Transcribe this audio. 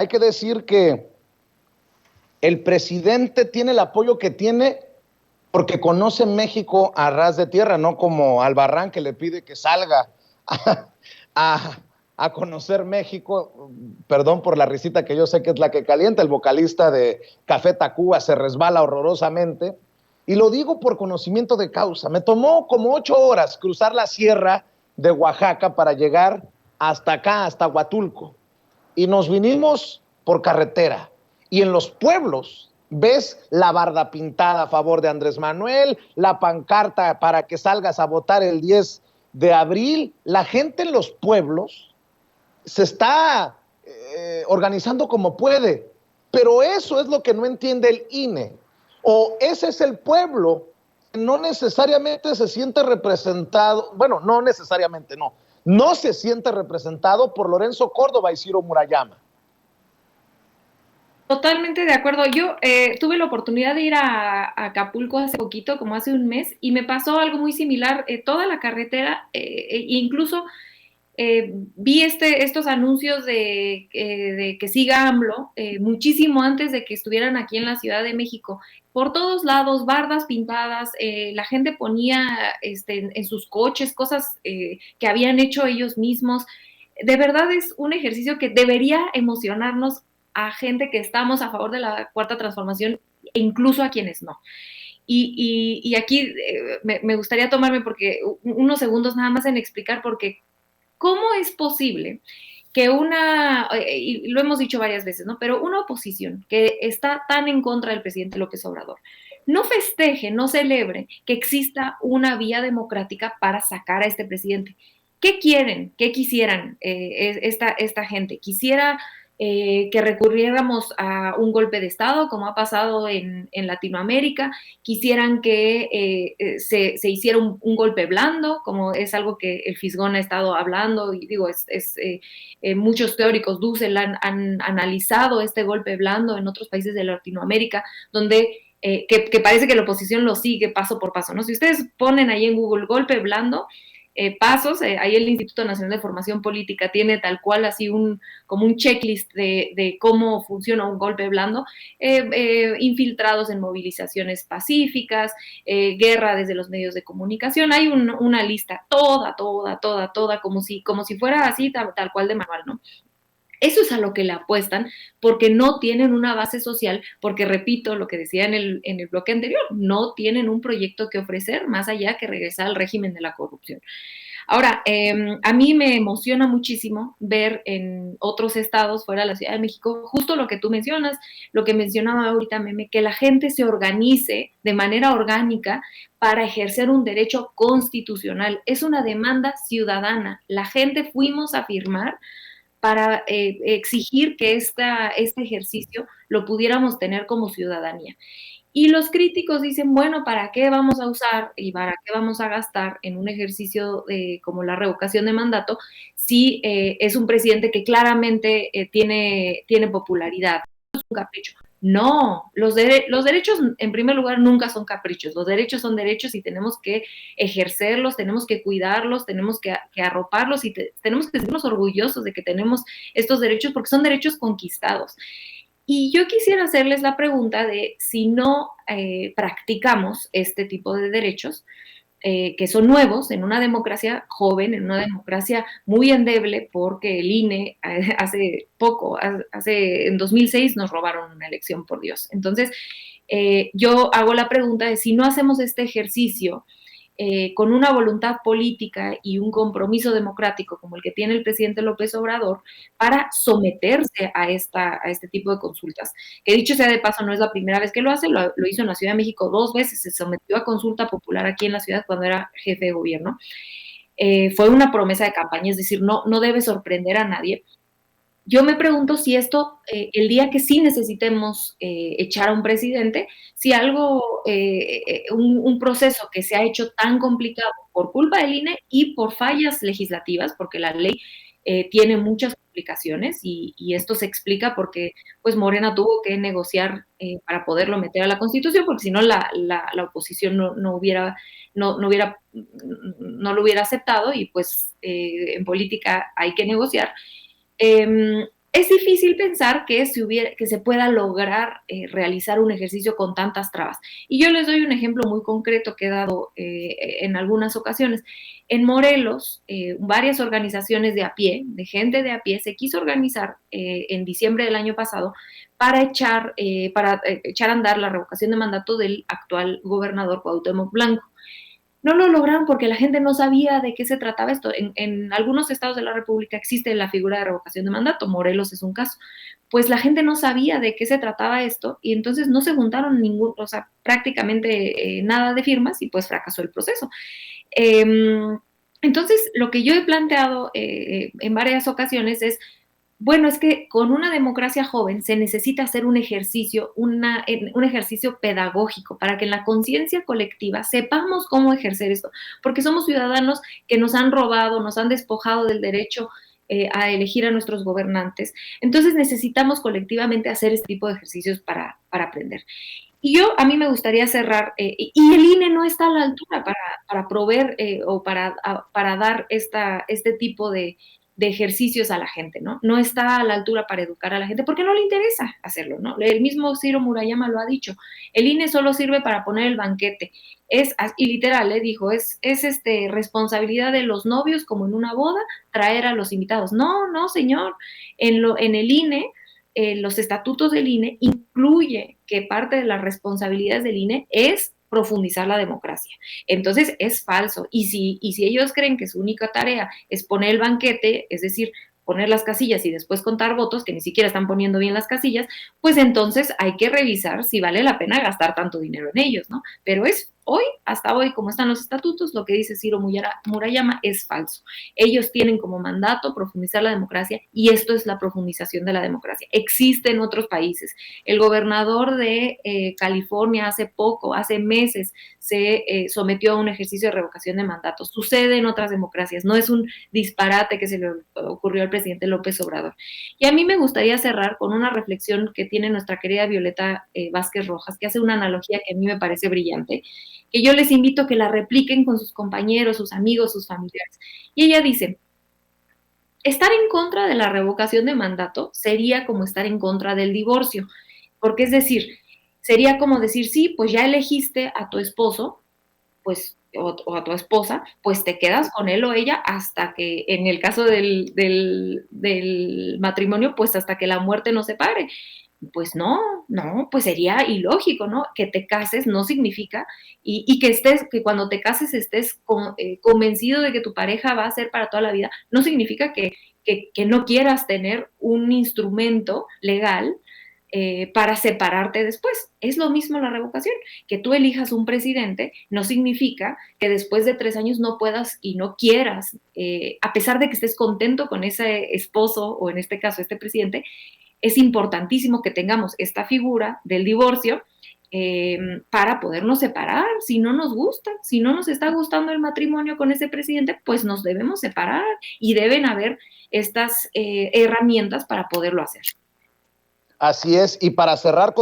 hay que decir que el presidente tiene el apoyo que tiene porque conoce México a ras de tierra, no como Albarrán, que le pide que salga a, a, a conocer México. Perdón por la risita, que yo sé que es la que calienta. El vocalista de Café Tacuba se resbala horrorosamente. Y lo digo por conocimiento de causa. Me tomó como 8 horas cruzar la sierra de Oaxaca para llegar hasta acá, hasta Huatulco. Y nos vinimos por carretera. Y en los pueblos ves la barda pintada a favor de Andrés Manuel, la pancarta para que salgas a votar el 10 de abril. La gente en los pueblos se está organizando como puede, pero eso es lo que no entiende el INE. O ese es el pueblo que no necesariamente se siente representado, bueno, no necesariamente, no se siente representado por Lorenzo Córdoba y Ciro Murayama. Totalmente de acuerdo. Yo tuve la oportunidad de ir a Acapulco hace poquito, como hace un mes, y me pasó algo muy similar. Toda la carretera, incluso vi estos anuncios de que siga AMLO, muchísimo antes de que estuvieran aquí en la Ciudad de México. Por todos lados, bardas pintadas, la gente ponía en sus coches cosas que habían hecho ellos mismos. De verdad es un ejercicio que debería emocionarnos a gente que estamos a favor de la cuarta transformación e incluso a quienes no. Y aquí me gustaría tomarme porque unos segundos nada más en explicar porque ¿cómo es posible que y lo hemos dicho varias veces, ¿no? Pero una oposición que está tan en contra del presidente López Obrador, no festeje, no celebre que exista una vía democrática para sacar a este presidente? ¿Qué quieren? ¿Qué quisieran esta gente? ¿Quisiera que recurriéramos a un golpe de Estado, como ha pasado en Latinoamérica? ¿Quisieran que se hiciera un golpe blando, como es algo que el Fisgón ha estado hablando? Y digo, muchos teóricos Dussel han analizado este golpe blando en otros países de Latinoamérica, donde que parece que la oposición lo sigue paso por paso, ¿no? Si ustedes ponen ahí en Google golpe blando, pasos, ahí el Instituto Nacional de Formación Política tiene tal cual así como un checklist de cómo funciona un golpe blando, infiltrados en movilizaciones pacíficas, guerra desde los medios de comunicación, hay una lista toda, como si fuera así tal cual de manual, ¿no? Eso es a lo que le apuestan porque no tienen una base social, porque repito lo que decía en el bloque anterior, no tienen un proyecto que ofrecer más allá que regresar al régimen de la corrupción. Ahora, a mí me emociona muchísimo ver en otros estados fuera de la Ciudad de México justo lo que tú mencionas, lo que mencionaba ahorita Meme, que la gente se organice de manera orgánica para ejercer un derecho constitucional. Es una demanda ciudadana. La gente fuimos a firmar para exigir que este ejercicio lo pudiéramos tener como ciudadanía. Y los críticos dicen, bueno, ¿para qué vamos a usar y para qué vamos a gastar en un ejercicio como la revocación de mandato si es un presidente que claramente tiene popularidad? Es un capricho. No, los derechos en primer lugar nunca son caprichos, los derechos son derechos y tenemos que ejercerlos, tenemos que cuidarlos, tenemos que arroparlos y tenemos que sentirnos orgullosos de que tenemos estos derechos porque son derechos conquistados. Y yo quisiera hacerles la pregunta de si no practicamos este tipo de derechos, que son nuevos en una democracia joven, en una democracia muy endeble, porque el INE hace poco, en 2006 nos robaron una elección, por Dios. Entonces, yo hago la pregunta de si no hacemos este ejercicio con una voluntad política y un compromiso democrático como el que tiene el presidente López Obrador para someterse a este tipo de consultas. Que dicho sea de paso, no es la primera vez que lo hace, lo hizo en la Ciudad de México 2 veces, se sometió a consulta popular aquí en la ciudad cuando era jefe de gobierno. Fue una promesa de campaña, es decir, no debe sorprender a nadie. Yo me pregunto si esto, el día que sí necesitemos echar a un presidente, si un proceso que se ha hecho tan complicado por culpa del INE y por fallas legislativas, porque la ley tiene muchas complicaciones y esto se explica porque pues Morena tuvo que negociar para poderlo meter a la Constitución, porque si no la oposición no lo hubiera aceptado y pues en política hay que negociar. es difícil pensar que se pueda lograr realizar un ejercicio con tantas trabas. Y yo les doy un ejemplo muy concreto que he dado en algunas ocasiones. En Morelos, varias organizaciones de a pie, de gente de a pie, se quiso organizar en diciembre del año pasado para echar a andar la revocación de mandato del actual gobernador Cuauhtémoc Blanco. No lo lograron porque la gente no sabía de qué se trataba esto. En algunos estados de la República existe la figura de revocación de mandato, Morelos es un caso. Pues la gente no sabía de qué se trataba esto y entonces no se juntaron prácticamente nada de firmas y pues fracasó el proceso. Entonces, lo que yo he planteado en varias ocasiones es, bueno, es que con una democracia joven se necesita hacer un ejercicio, un ejercicio pedagógico para que en la conciencia colectiva sepamos cómo ejercer esto, porque somos ciudadanos que nos han robado, nos han despojado del derecho a elegir a nuestros gobernantes. Entonces necesitamos colectivamente hacer este tipo de ejercicios para aprender. Y a mí me gustaría cerrar, y el INE no está a la altura para proveer o para dar este tipo de ejercicios a la gente, ¿no? No está a la altura para educar a la gente porque no le interesa hacerlo, ¿no? El mismo Ciro Murayama lo ha dicho, el INE solo sirve para poner el banquete, y literal, dijo, es responsabilidad de los novios como en una boda traer a los invitados. No, no, señor, en el INE los estatutos del INE incluye que parte de las responsabilidades del INE es profundizar la democracia. Entonces es falso. Y si ellos creen que su única tarea es poner el banquete, es decir, poner las casillas y después contar votos, que ni siquiera están poniendo bien las casillas, pues entonces hay que revisar si vale la pena gastar tanto dinero en ellos, ¿no? Pero hasta hoy, como están los estatutos, lo que dice Ciro Murayama es falso. Ellos tienen como mandato profundizar la democracia y esto es la profundización de la democracia. Existe en otros países. El gobernador de California hace meses, se sometió a un ejercicio de revocación de mandato. Sucede en otras democracias, no es un disparate que se le ocurrió al presidente López Obrador. Y a mí me gustaría cerrar con una reflexión que tiene nuestra querida Violeta Vázquez Rojas, que hace una analogía que a mí me parece brillante, que yo les invito a que la repliquen con sus compañeros, sus amigos, sus familiares. Y ella dice, estar en contra de la revocación de mandato sería como estar en contra del divorcio, porque es decir, sería como decir, sí, pues ya elegiste a tu esposo, pues o a tu esposa, pues te quedas con él o ella hasta que, en el caso del matrimonio, pues hasta que la muerte nos separe. Pues no, pues sería ilógico, ¿no? Que te cases no significa, y que cuando te cases estés convencido de que tu pareja va a ser para toda la vida, no significa que no quieras tener un instrumento legal para separarte después. Es lo mismo la revocación. Que tú elijas un presidente no significa que después de 3 años no puedas y no quieras, a pesar de que estés contento con ese esposo o en este caso este presidente, es importantísimo que tengamos esta figura del divorcio para podernos separar. Si no nos gusta, si no nos está gustando el matrimonio con ese presidente, pues nos debemos separar y deben haber estas herramientas para poderlo hacer. Así es, y para cerrar con